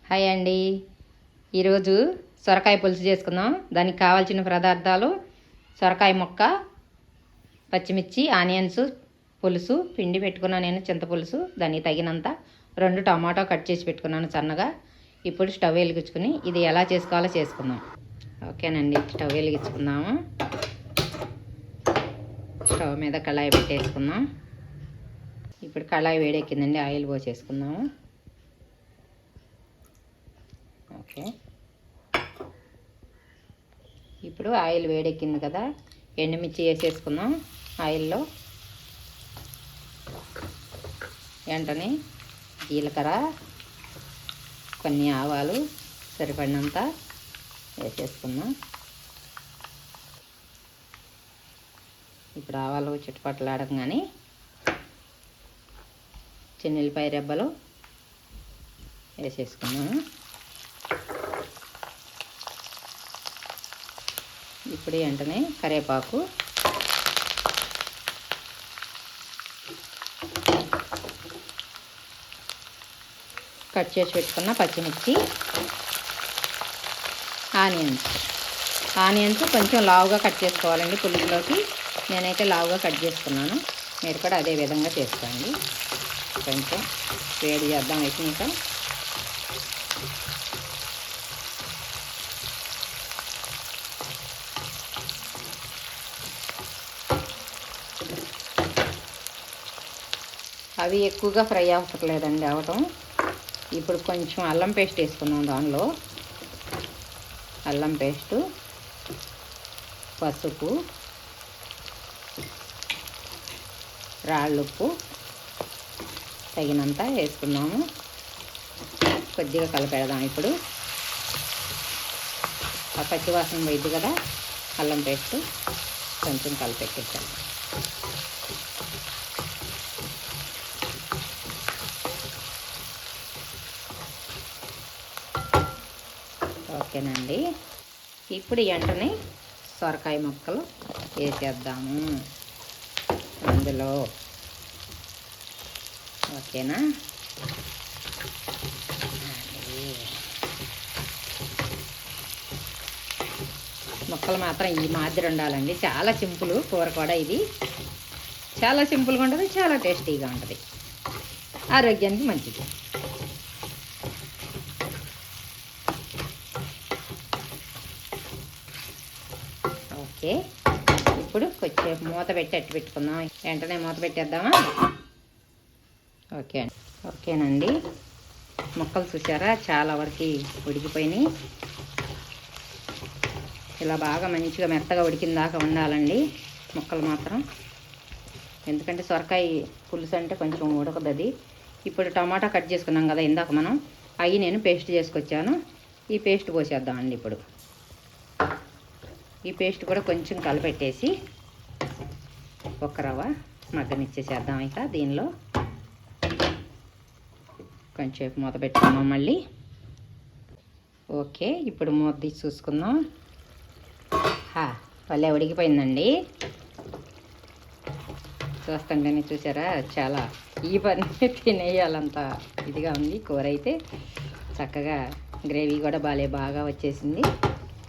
Hi అండి. ఈరోజు సొరకాయ పులుసు చేసుకుందాం. దానికి కావాల్సిన పదార్థాలు: సొరకాయ ముక్క, పచ్చిమిర్చి, ఆనియన్స్, పులుసు పిండి పెట్టుకున్నాను నేను, చింతపులుసు, దానికి తగినంత 2 టమాటో కట్ చేసి పెట్టుకున్నాను సన్నగా. ఇప్పుడు స్టవ్ వెలిగించుకుని ఇది ఎలా చేసుకోవాలో చేసుకుందాం. ఓకేనండి, స్టవ్ వెలిగించుకుందాము. స్టవ్ మీద కళాయి పెట్టేసుకుందాం. ఇప్పుడు కళాయి వేడెక్కిందండి, ఆయిల్ పోసేసుకుందాము. ఓకే, ఇప్పుడు ఆయిల్ వేడెక్కింది కదా, ఎండుమిర్చి వేసేసుకుందాం ఆయిల్లో. వెంటనే జీలకర్ర, కొన్ని ఆవాలు సరిపడినంత వేసేసుకుందాం. ఇప్పుడు ఆవాలు చిటపటలాడగానే చిన్నెల్లిపాయ రెబ్బలు వేసేసుకున్నాము. ఇప్పుడు వెంటనే కరివేపాకు, కట్ చేసి పెట్టుకున్న పచ్చిమిర్చి, ఆనియన్స్ కొంచెం లావుగా కట్ చేసుకోవాలండి పులుసులోకి. నేనైతే లావుగా కట్ చేసుకున్నాను, మీరు కూడా అదే విధంగా చేసుకోండి. కొంచెం వేడి చేద్దాం అయితే ఇంకా. అవి ఎక్కువగా ఫ్రై అవసరం లేదండి అవటం. ఇప్పుడు కొంచెం అల్లం పేస్ట్ వేసుకుందాం. దానిలో అల్లం పేస్టు, పసుపు, రాళ్ళుప్పు తగినంత వేసుకున్నాము. కొద్దిగా కలిపెడదాం. ఇప్పుడు ఆ పచ్చివాసన పోయిద్ది కదా, అల్లం పేస్టు కొంచెం కలిపెట్టేసాను. ఓకేనండి, ఇప్పుడు వెంటనే సొరకాయ ముక్కలు వేసేద్దాము అందులో. ఓకేనా, ముక్కలు మాత్రం ఈ మాదిరి ఉండాలండి. చాలా సింపుల్ కూర కూడా ఇది. చాలా సింపుల్గా ఉంటుంది, చాలా టేస్టీగా ఉంటుంది, ఆరోగ్యానికి మంచిది. ఓకే, ఇప్పుడు కొంచెం మూత పెట్టి అట్టు పెట్టుకుందాం. వెంటనే మూత పెట్టేద్దామా? ఓకేనండి, ముక్కలు చూసారా చాలా వరకు ఉడికిపోయినాయి. ఇలా బాగా మంచిగా మెత్తగా ఉడికిన దాకా ఉండాలండి ముక్కలు మాత్రం. ఎందుకంటే సొరకాయ పులుసు అంటే కొంచెం ఉడకదు అది. ఇప్పుడు టమాటా కట్ చేసుకున్నాం కదా ఇందాక మనం, అవి నేను పేస్ట్ చేసుకొచ్చాను. ఈ పేస్ట్ పోసేద్దామండి. ఇప్పుడు ఈ పేస్ట్ కూడా కొంచెం కలిపెట్టేసి ఒక రవ్వ మగ్గనిచ్చేసేద్దాం. ఇక దీనిలో కొంచెం మూత పెట్టుకుందాం మళ్ళీ. ఓకే, ఇప్పుడు మూత తీసి చూసుకుందాం. భలే ఉడికిపోయిందండి. చూస్తుంటేనే చూసారా చాలా ఈ పని తినేయాలంత ఇదిగా ఉంది కూర అయితే. చక్కగా గ్రేవీ కూడా బాగా వచ్చేసింది.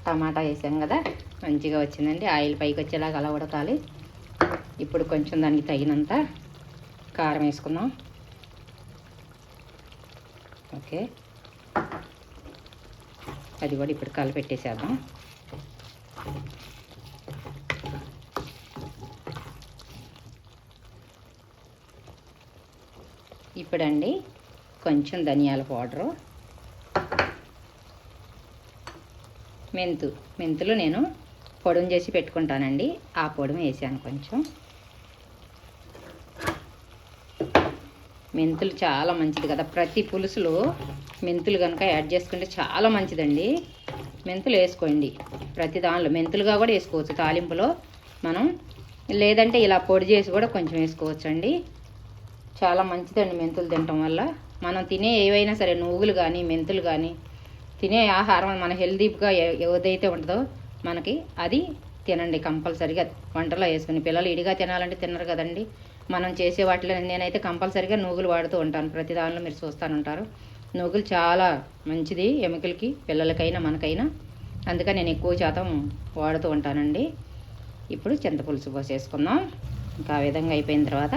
టమాటా వేసాం కదా, మంచిగా వచ్చిందండి. ఆయిల్ పైకి వచ్చేలాగా అలా ఉడకాలి. ఇప్పుడు కొంచెం దానికి తగినంత కారం వేసుకుందాం. ఓకే, అది కూడా ఇప్పుడు కలిపెట్టేసేద్దాం. ఇప్పుడండి కొంచెం ధనియాల పౌడరు, మెంతులు నేను పొడుము చేసి పెట్టుకుంటానండి, ఆ పొడుము వేసాను కొంచెం. మెంతులు చాలా మంచిది కదా, ప్రతి పులుసులో మెంతులు కనుక యాడ్ చేసుకుంటే చాలా మంచిదండి. మెంతులు వేసుకోండి ప్రతి దానిలో. మెంతులుగా కూడా వేసుకోవచ్చు తాలింపులో మనం, లేదంటే ఇలా పొడి చేసి కూడా కొంచెం వేసుకోవచ్చండి. చాలా మంచిదండి మెంతులు తినటం వల్ల. మనం తినే ఏవైనా సరే, నువ్వులు కానీ మెంతులు కానీ, తినే ఆహారం మన హెల్దీగా ఏదైతే ఉంటుందో మనకి అది తినండి కంపల్సరిగా. వంటలో వేసుకుని పిల్లలు ఇడిగా తినాలంటే తినరు కదండి. మనం చేసే వాటిలో నేనైతే కంపల్సరిగా నువ్వులు వాడుతూ ఉంటాను ప్రతి దానిలో, మీరు చూస్తూనే ఉంటారు. నువ్వులు చాలా మంచిది ఎముకలకి, పిల్లలకైనా మనకైనా. అందుకని నేను ఎక్కువ శాతం వాడుతూ ఉంటానండి. ఇప్పుడు చింతపులుసు పోసేసుకుందాం. ఇంకా ఆ విధంగా అయిపోయిన తర్వాత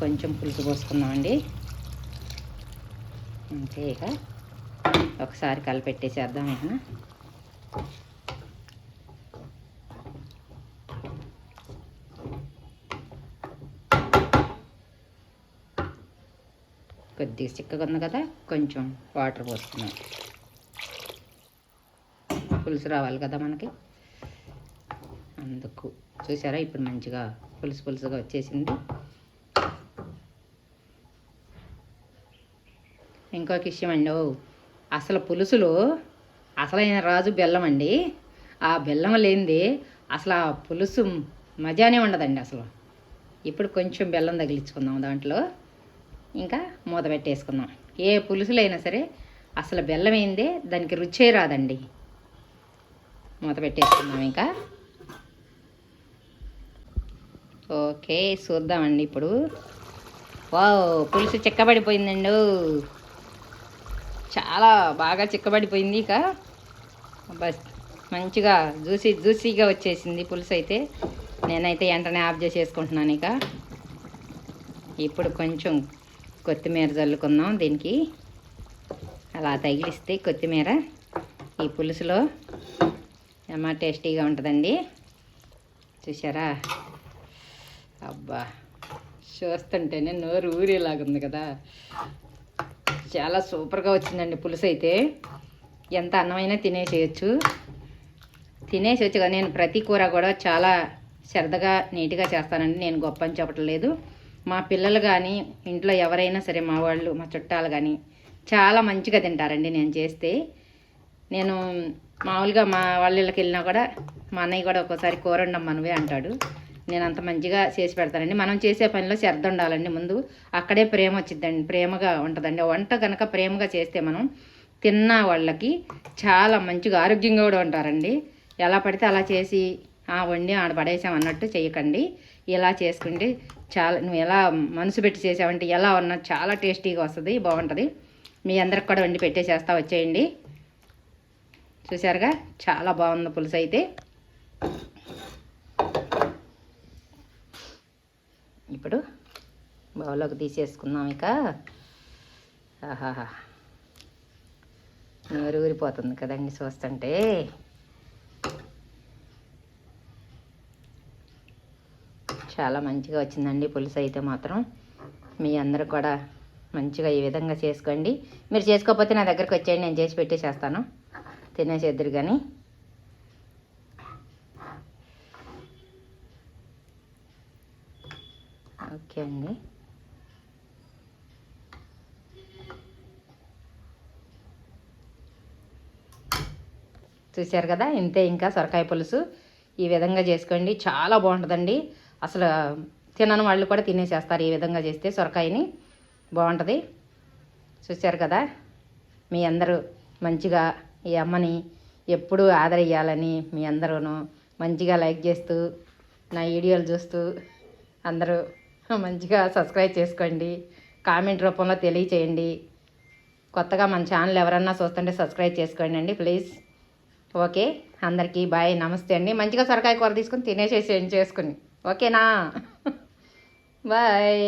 కొంచెం పులుసు పోసుకుందామండి. అంతే, ఇక ఒకసారి కలిపెట్టేసేద్దాం. ఇక కొద్దిగా చిక్కగా ఉంది కదా, కొంచెం వాటర్ పోసుకున్నాం. పులుసు రావాలి కదా మనకి, అందుకు. చూసారా, ఇప్పుడు మంచిగా పులుసుగా వచ్చేసింది. ఇంకొక విషయం అండి, అసలు పులుసులో అసలైన రాజు బెల్లం అండి. ఆ బెల్లం లేనిది అసలు ఆ పులుసు మజానే ఉండదండి అసలు. ఇప్పుడు కొంచెం బెల్లం తగిలించుకుందాం దాంట్లో. ఇంకా మూత పెట్టేసుకుందాం. ఏ పులుసులైనా సరే అసలు బెల్లం ఏందే దానికి రుచే రాదండి. మూత పెట్టేసుకుందాం ఇంకా. ఓకే, చూద్దామండి ఇప్పుడు. వావ్, పులుసు చిక్కబడిపోయిందండి. చాలా బాగా చిక్కబడిపోయింది. ఇక బస్ మంచిగా జ్యూసీగా వచ్చేసింది పులుసు అయితే. నేనైతే వెంటనే ఆఫ్ చేసేసుకుంటున్నాను. ఇక ఇప్పుడు కొంచెం కొత్తిమీర చల్లుకుందాం దీనికి. అలా తగిలిస్తే కొత్తిమీర ఈ పులుసులో ఏమో టేస్టీగా ఉంటుందండి. చూసారా, అబ్బా, చూస్తుంటేనే నోరు ఊరేలాగుంది కదా. చాలా సూపర్గా వచ్చిందండి పులుసు అయితే. ఎంత అన్నమైనా తినేసేయచ్చు కదా. నేను ప్రతి కూర కూడా చాలా శ్రద్ధగా నీట్గా చేస్తానండి. నేను గొప్ప అని చెప్పటం లేదు. మా పిల్లలు కానీ, ఇంట్లో ఎవరైనా సరే, మా వాళ్ళు, మా చుట్టాలు కానీ చాలా మంచిగా తింటారండి నేను చేస్తే. నేను మామూలుగా మా వాళ్ళ ఇళ్ళకి వెళ్ళినా కూడా మా అన్నయ్య కూడా ఒక్కోసారి కూర వండమ్మా నువ్వే అంటాడు. నేను అంత మంచిగా చేసి పెడతానండి. మనం చేసే పనిలో శ్రద్ధ ఉండాలండి ముందు. అక్కడే ప్రేమ వచ్చిద్దండి, ప్రేమగా ఉంటుందండి. వంట కనుక ప్రేమగా చేస్తే మనం తిన్న వాళ్ళకి చాలా మంచిగా ఆరోగ్యంగా కూడా ఉంటారండి. ఎలా పడితే అలా చేసి వండి ఆడ పడేసాం అన్నట్టు చేయకండి. ఇలా చేసుకుంటే చాలా, నువ్వు ఎలా మనసు పెట్టి చేసావంటే ఎలా ఉన్నా చాలా టేస్టీగా వస్తుంది, బాగుంటుంది. మీ అందరికి కూడా వండి పెట్టేసేస్తా, వచ్చేయండి. చూసారుగా, చాలా బాగుంది పులుసు అయితే. ఇప్పుడు బౌల్లోకి తీసేసుకుందాం. ఇక ఆహాహా, నోరు ఊరిపోతుంది కదండి చూస్తుంటే. చాలా మంచిగా వచ్చిందండి పులుసు అయితే మాత్రం. మీ అందరూ కూడా మంచిగా ఈ విధంగా చేసుకోండి. మీరు చేసుకోకపోతే నా దగ్గరికి వచ్చేయండి, నేను చేసి పెట్టేసేస్తాను, తినేసేద్దరు కానీ. ఓకే అండి. చూశారు కదా, ఇంతే. ఇంకా సొరకాయ పులుసు ఈ విధంగా చేసుకోండి, చాలా బాగుంటుందండి. అసలు తినని వాళ్ళు కూడా తినేసేస్తారు ఈ విధంగా చేస్తే. సొరకాయని బాగుంటుంది. చూశారు కదా, మీ అందరూ మంచిగా ఈ అమ్మని ఎప్పుడూ ఆదరియ్యాలని మీ అందరూ మంచిగా లైక్ చేస్తూ, నా వీడియోలు చూస్తూ అందరూ మంచిగా సబ్స్క్రైబ్ చేసుకోండి. కామెంట్ రూపంలో తెలియచేయండి. కొత్తగా మన ఛానల్ ఎవరన్నా చూస్తుంటే సబ్స్క్రైబ్ చేసుకోండి అండి ప్లీజ్. ఓకే, అందరికీ బాయ్, నమస్తే అండి. మంచిగా సొరకాయ కూర తీసుకొని తినేసేసి చేసుకుని, ఓకేనా? బాయ్.